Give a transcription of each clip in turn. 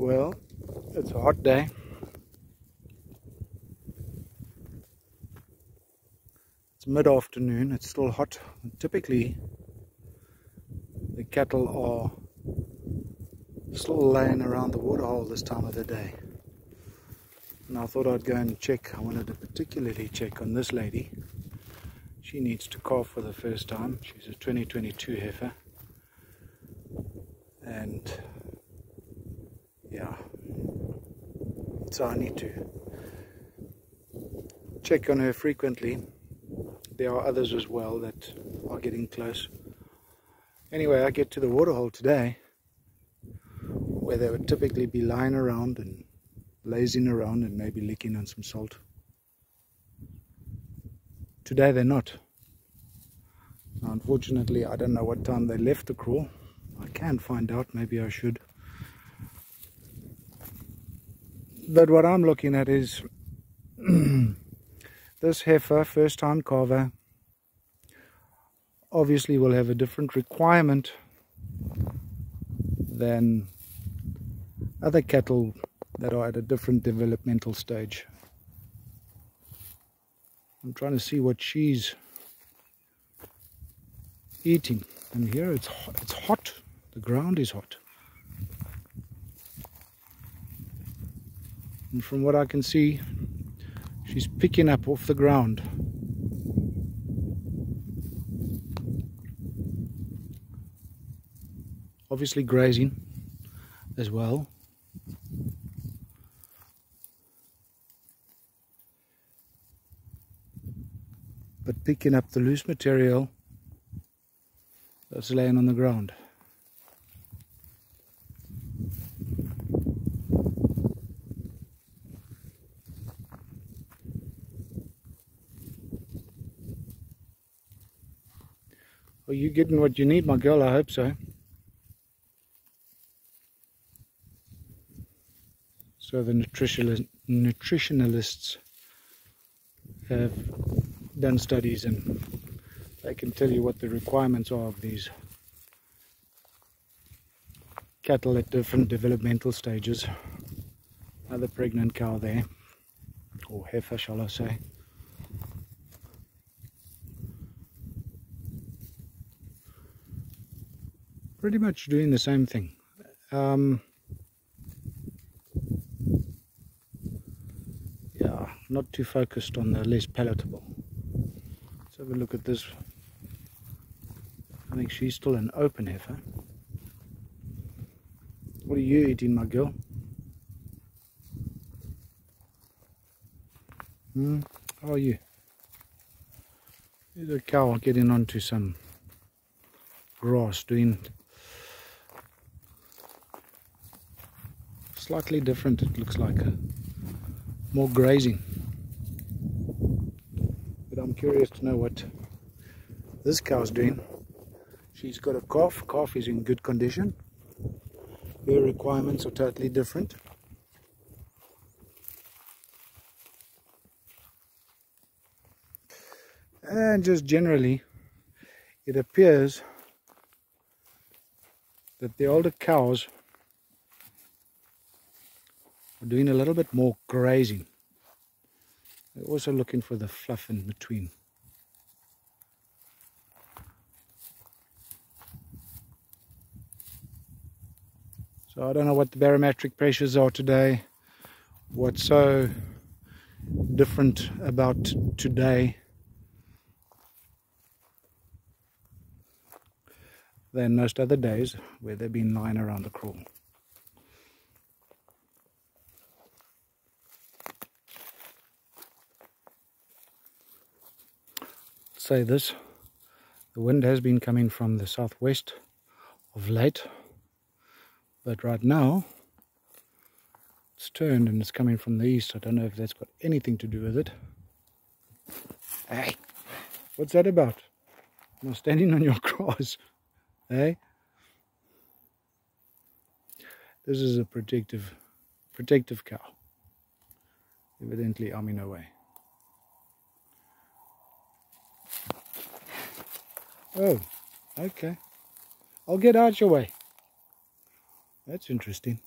Well, it's a hot day. It's mid-afternoon, it's still hot. Typically, the cattle are still laying around the waterhole this time of the day. And I thought I'd go and check. I wanted to particularly check on this lady. She needs to calf for the first time. She's a 2022 heifer. And yeah, so I need to check on her frequently. There are others as well that are getting close. Anyway, I get to the waterhole today where they would typically be lying around and lazing around and maybe licking on some salt. Today they're not. Now, unfortunately, I don't know what time they left the kraal. I can find out, maybe I should. But what I'm looking at is this heifer, first time calver, obviously will have a different requirement than other cattle that are at a different developmental stage. I'm trying to see what she's eating, and here it's hot. The ground is hot, and from what I can see, she's picking up off the ground. Obviously grazing as well. But picking up the loose material that's laying on the ground. Are you getting what you need, my girl? I hope so. So the nutritionalists have done studies and they can tell you what the requirements are of these cattle at different developmental stages. Another pregnant cow there, or heifer shall I say. Pretty much doing the same thing. Yeah, not too focused on the less palatable. Let's have a look at this. I think she's still an open heifer. What are you eating, my girl? How are you? There's a cow getting onto some grass, doing slightly different, it looks like. More grazing. But I'm curious to know what this cow's doing. She's got a calf. Calf is in good condition. Her requirements are totally different. And just generally, it appears that the older cows are doing a little bit more grazing. They're also looking for the fluff in between. So I don't know what the barometric pressures are today, what's so different about today than most other days where they've been lying around the kraal. Say this, the wind has been coming from the southwest of late, but right now it's turned and it's coming from the east. I don't know if that's got anything to do with it. Hey, what's that about? Am I standing on your grass? Hey, this is a protective cow. Evidently I'm in her way. Oh, okay. I'll get out your way. That's interesting.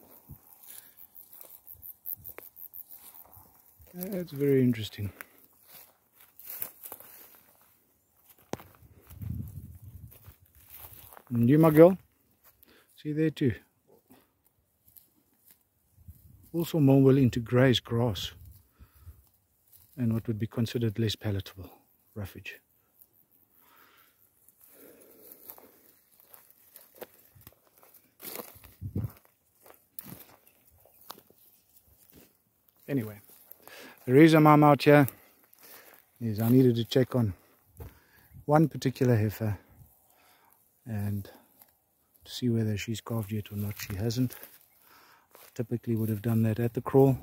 That's very interesting. And you, my girl, see there too. Also more willing to graze grass and what would be considered less palatable roughage. Anyway, the reason I'm out here is I needed to check on one particular heifer and to see whether she's calved yet or not. She hasn't. Typically would have done that at the crawl.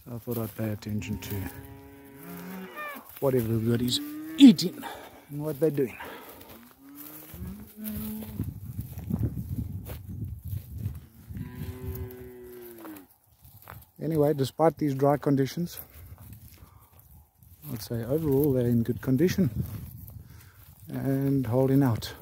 So I thought I'd pay attention to what everybody's eating and what they're doing. Anyway, despite these dry conditions, I'd say overall they're in good condition and holding out.